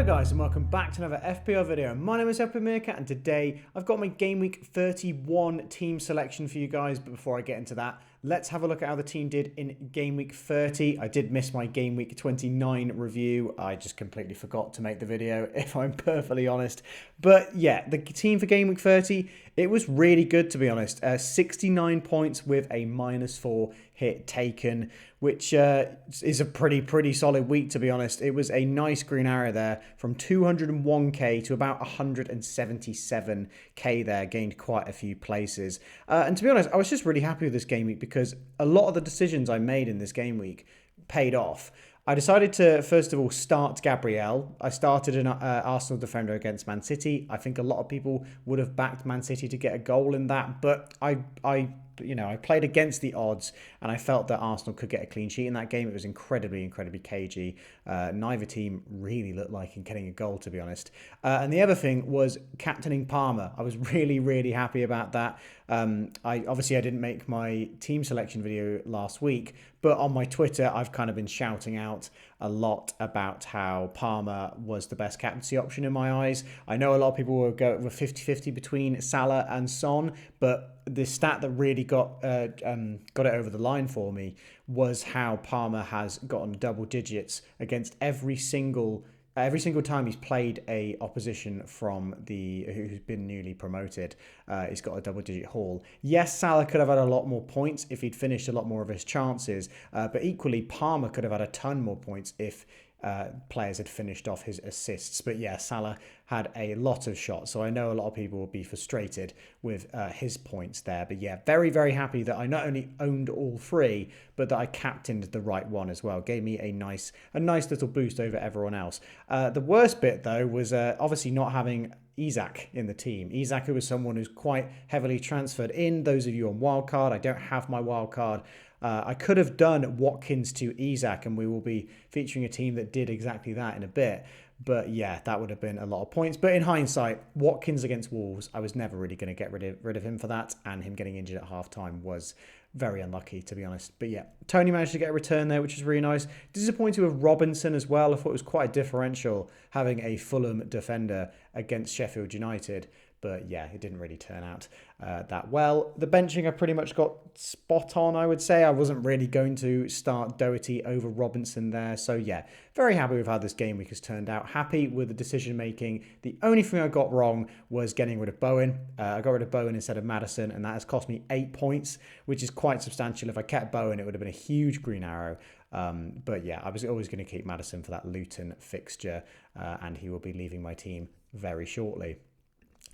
Hello guys and welcome back to another FPL video. My name is FPL Meerkat and today I've got my Game Week 31 team selection for you guys, but before I get into that, let's have a look at how the team did in Game Week 30. I did miss my Game Week 29 review. I just completely forgot to make the video, if I'm perfectly honest. But yeah, the team for Game Week 30, it was really good to be honest. 69 points with a -4 hit taken, which is a pretty solid week to be honest. It was a nice green arrow there from 201k to about 177k there, gained quite a few places. And to be honest, I was just really happy with this game week because a lot of the decisions I made in this game week paid off. I decided to, first of all, start Gabriel. I started an Arsenal defender against Man City. I think a lot of people would have backed Man City to get a goal in that, but I played against the odds and I felt that Arsenal could get a clean sheet in that game. It was incredibly cagey. Neither team really looked like getting a goal, to be honest. And the other thing was captaining Palmer. I was really happy about that. I didn't make my team selection video last week, but on my Twitter, I've kind of been shouting out a lot about how Palmer was the best captaincy option in my eyes. I know a lot of people will go with 50-50 between Salah and Son, but the stat that really got it over the line for me was how Palmer has gotten double digits against every single time he's played a opposition from who's been newly promoted. He's got a double-digit haul. Yes, Salah could have had a lot more points if he'd finished a lot more of his chances, but equally Palmer could have had a ton more points if players had finished off his assists. But yeah, Salah had a lot of shots, so I know a lot of people will be frustrated with his points there. But yeah, very happy that I not only owned all three, but that I captained the right one as well. Gave me a nice little boost over everyone else. The worst bit though was obviously not having Isak in the team. Isak, who was someone who's quite heavily transferred in. Those of you on wildcard, I don't have my wildcard. I could have done Watkins to Isak, and we will be featuring a team that did exactly that in a bit. But yeah, that would have been a lot of points. But in hindsight, Watkins against Wolves, I was never really going to get rid of him for that. And him getting injured at half-time was very unlucky, to be honest. But yeah, Tony managed to get a return there, which is really nice. Disappointed with Robinson as well. I thought it was quite a differential having a Fulham defender against Sheffield United. But yeah, it didn't really turn out that well. The benching I pretty much got spot on, I would say. I wasn't really going to start Doherty over Robinson there. So yeah, very happy with how this game week has turned out. Happy with the decision making. The only thing I got wrong was getting rid of Bowen. I got rid of Bowen instead of Maddison, and that has cost me 8 points, which is quite substantial. If I kept Bowen, it would have been a huge green arrow. But yeah, I was always going to keep Maddison for that Luton fixture, and he will be leaving my team very shortly.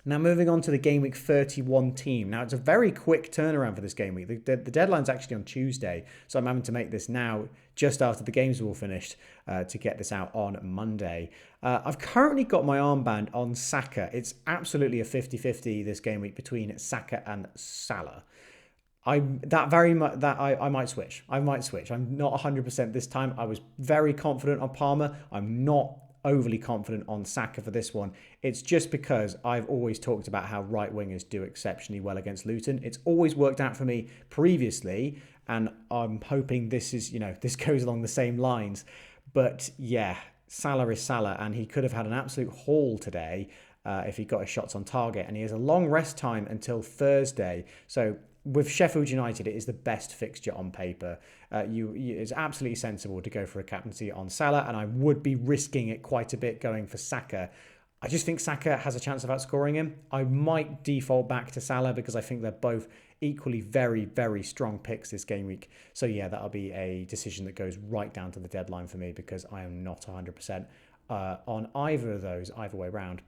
Now, moving on to the Game Week 31 team. Now, it's a very quick turnaround for this game week. The deadline's actually on Tuesday, so I'm having to make this now just after the games are all finished to get this out on Monday. I've currently got my armband on Saka. It's absolutely a 50-50 this game week between Saka and Salah. I might switch. I'm not 100% this time. I was very confident on Palmer. I'm not overly confident on Saka for this one. It's just because I've always talked about how right wingers do exceptionally well against Luton. It's always worked out for me previously, and I'm hoping this goes along the same lines. But yeah, Salah is Salah, and he could have had an absolute haul today if he got his shots on target, and he has a long rest time until Thursday. So with Sheffield United, it is the best fixture on paper. It's absolutely sensible to go for a captaincy on Salah, and I would be risking it quite a bit going for Saka. I just think Saka has a chance of outscoring him. I might default back to Salah because I think they're both equally very strong picks this game week. So yeah, that'll be a decision that goes right down to the deadline for me because I am not 100% on either of those, either way round.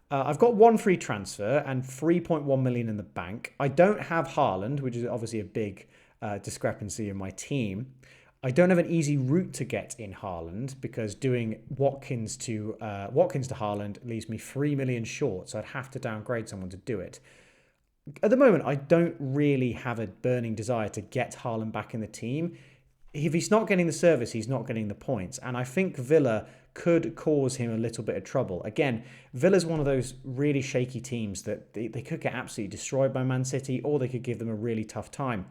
I've got one free transfer and 3.1 million in the bank. I don't have Haaland, which is obviously a big discrepancy in my team. I don't have an easy route to get in Haaland because doing Watkins to Haaland leaves me 3 million short, so I'd have to downgrade someone to do it. At the moment, I don't really have a burning desire to get Haaland back in the team. If he's not getting the service, he's not getting the points. And I think Villa could cause him a little bit of trouble. Again, Villa's one of those really shaky teams that they could get absolutely destroyed by Man City, or they could give them a really tough time,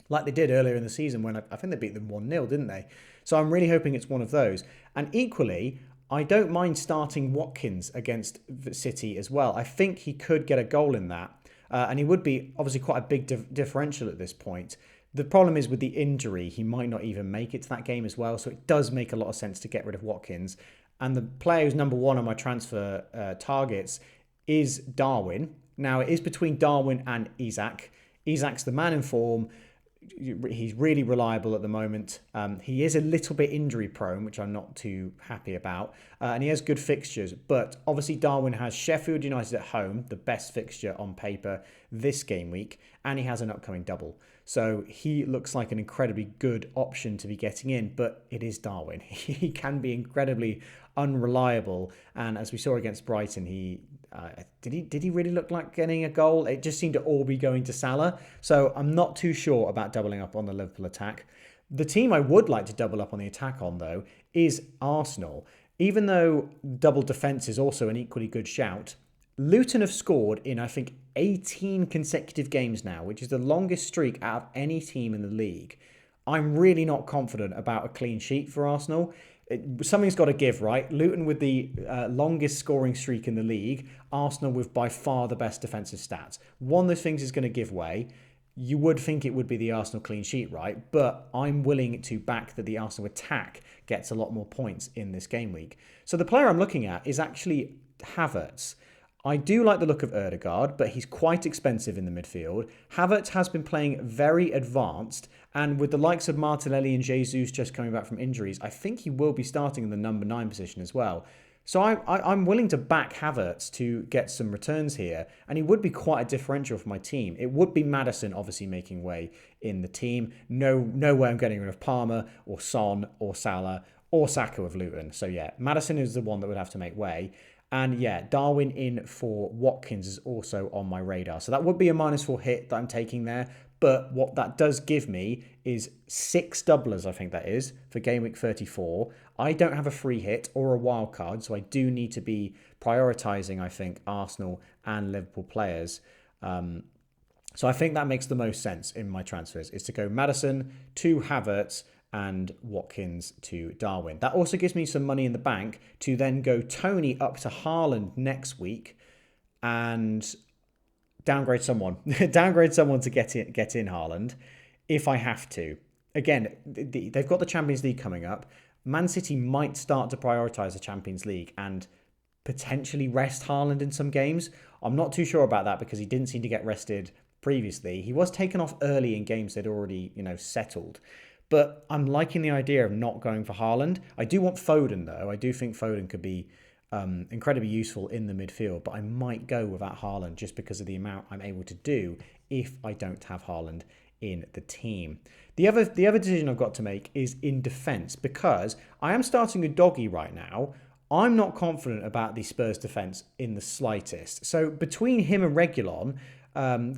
like they did earlier in the season when I think they beat them 1-0, didn't they? So I'm really hoping it's one of those. And equally, I don't mind starting Watkins against City as well. I think he could get a goal in that. And he would be obviously quite a big differential at this point. The problem is with the injury, he might not even make it to that game as well. So it does make a lot of sense to get rid of Watkins. And the player who's number one on my transfer targets is Darwin. Now, it is between Darwin and Isak. Isak's the man in form. He's really reliable at the moment. He is a little bit injury prone, which I'm not too happy about. And he has good fixtures. But obviously Darwin has Sheffield United at home, the best fixture on paper this game week. And he has an upcoming double. So he looks like an incredibly good option to be getting in. But it is Darwin. He can be incredibly unreliable. And as we saw against Brighton, did he really look like getting a goal? It just seemed to all be going to Salah. So I'm not too sure about doubling up on the Liverpool attack. The team I would like to double up on the attack on, though, is Arsenal. Even though double defence is also an equally good shout, Luton have scored in, I think, 18 consecutive games now, which is the longest streak out of any team in the league. I'm really not confident about a clean sheet for Arsenal. Something's got to give, right? Luton with the longest scoring streak in the league, Arsenal with by far the best defensive stats. One of those things is going to give way. You would think it would be the Arsenal clean sheet, right? But I'm willing to back that the Arsenal attack gets a lot more points in this game week. So the player I'm looking at is actually Havertz. I do like the look of Ødegaard, but he's quite expensive in the midfield. Havertz has been playing very advanced, and with the likes of Martinelli and Jesus just coming back from injuries, I think he will be starting in the number 9 position as well. So I'm willing to back Havertz to get some returns here, and he would be quite a differential for my team. It would be Maddison obviously making way in the team. No way I'm getting rid of Palmer or Son or Salah or Saka of Luton. So yeah, Maddison is the one that would have to make way. And yeah, Darwin in for Watkins is also on my radar. So that would be a -4 hit that I'm taking there. But what that does give me is 6 doublers, I think that is, for Game Week 34. I don't have a free hit or a wild card, so I do need to be prioritising, I think, Arsenal and Liverpool players. So I think that makes the most sense in my transfers, is to go Maddison to Havertz and Watkins to Darwin. That also gives me some money in the bank to then go Tony up to Haaland next week and downgrade someone. Downgrade someone to get in Haaland if I have to. Again, they've got the Champions League coming up. Man City might start to prioritise the Champions League and potentially rest Haaland in some games. I'm not too sure about that because he didn't seem to get rested previously. He was taken off early in games they'd already, settled. But I'm liking the idea of not going for Haaland. I do want Foden, though. I do think Foden could be incredibly useful in the midfield, but I might go without Haaland just because of the amount I'm able to do if I don't have Haaland in the team. The other decision I've got to make is in defence, because I am starting a doggy right now. I'm not confident about the Spurs defence in the slightest. So between him and Reguilon,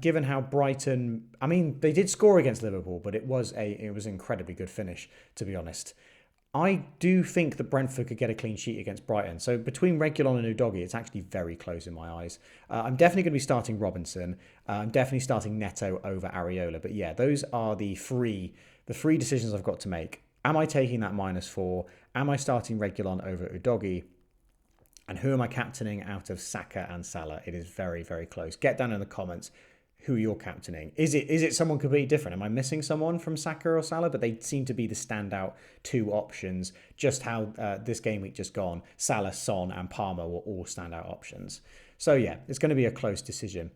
given how Brighton, they did score against Liverpool, but it was an incredibly good finish, to be honest. I do think that Brentford could get a clean sheet against Brighton. So between Reguilon and Udogie, it's actually very close in my eyes. I'm definitely going to be starting Robinson. I'm definitely starting Neto over Areola. But yeah, those are the three decisions I've got to make. Am I taking that -4? Am I starting Reguilon over Udogie? And who am I captaining out of Saka and Salah? It is very, very close. Get down in the comments who you're captaining. Is it someone completely different? Am I missing someone from Saka or Salah? But they seem to be the standout 2 options. Just how this game week just gone, Salah, Son and Palmer were all standout options. So yeah, it's going to be a close decision.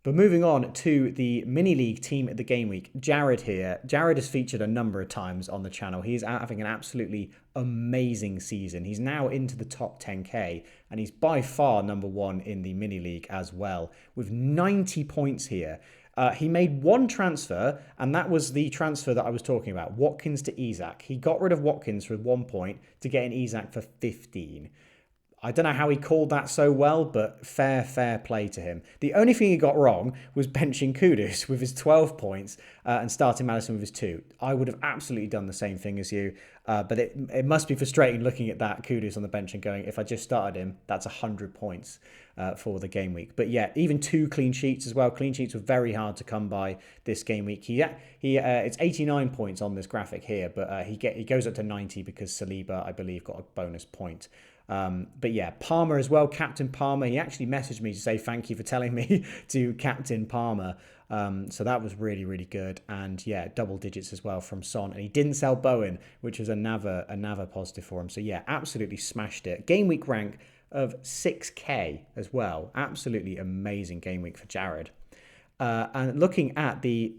But moving on to the mini league team at the game week, Jared here. Jared has featured a number of times on the channel. He's having an absolutely amazing season. He's now into the top 10k and he's by far number 1 in the mini league as well with 90 points here. He made 1 transfer, and that was the transfer that I was talking about, Watkins to Isak. He got rid of Watkins for 1 point to get in Isak for 15. I don't know how he called that so well, but fair play to him. The only thing he got wrong was benching Kudus with his 12 points and starting Maddison with his 2. I would have absolutely done the same thing as you, but it must be frustrating looking at that Kudus on the bench and going, if I just started him, that's 100 points for the game week. But yeah, even 2 clean sheets as well. Clean sheets were very hard to come by this game week. It's 89 points on this graphic here, but he goes up to 90 because Saliba, I believe, got a bonus point. But yeah, Palmer as well, Captain Palmer. He actually messaged me to say thank you for telling me to Captain Palmer. So that was really, really good. And yeah, double digits as well from Son. And he didn't sell Bowen, which was another positive for him. So yeah, absolutely smashed it. Game week rank of 6k as well. Absolutely amazing game week for Jared. And looking at the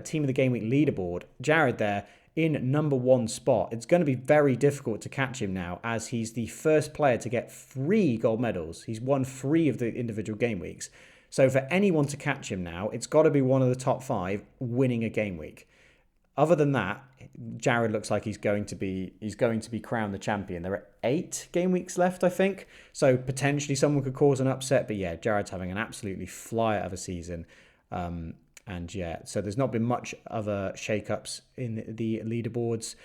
team of the game week leaderboard, Jared there in number 1 spot. It's going to be very difficult to catch him now, as he's the first player to get 3 gold medals. He's won 3 of the individual game weeks. So for anyone to catch him now, it's got to be one of the top 5 winning a game week. Other than that, Jared looks like he's going to be crowned the champion. There are 8 game weeks left, I think. So potentially someone could cause an upset. But yeah, Jared's having an absolutely flyer of a season. And yeah, so there's not been much other shake-ups in the leaderboards.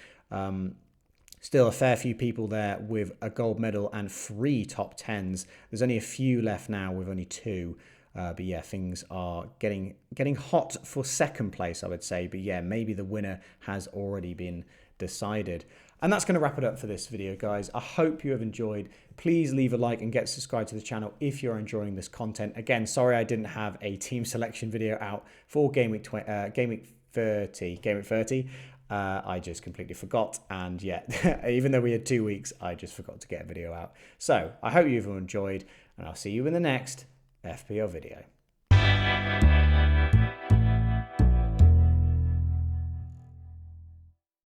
Still a fair few people there with a gold medal and 3 top 10s. There's only a few left now with only 2. But yeah, things are getting hot for second place, I would say. But yeah, maybe the winner has already been decided. And that's going to wrap it up for this video, guys. I hope you have enjoyed. Please leave a like and get subscribed to the channel if you're enjoying this content. Again, sorry I didn't have a team selection video out for Game Week 30. I just completely forgot. And yeah, even though we had 2 weeks, I just forgot to get a video out. So I hope you've enjoyed, and I'll see you in the next FPL video.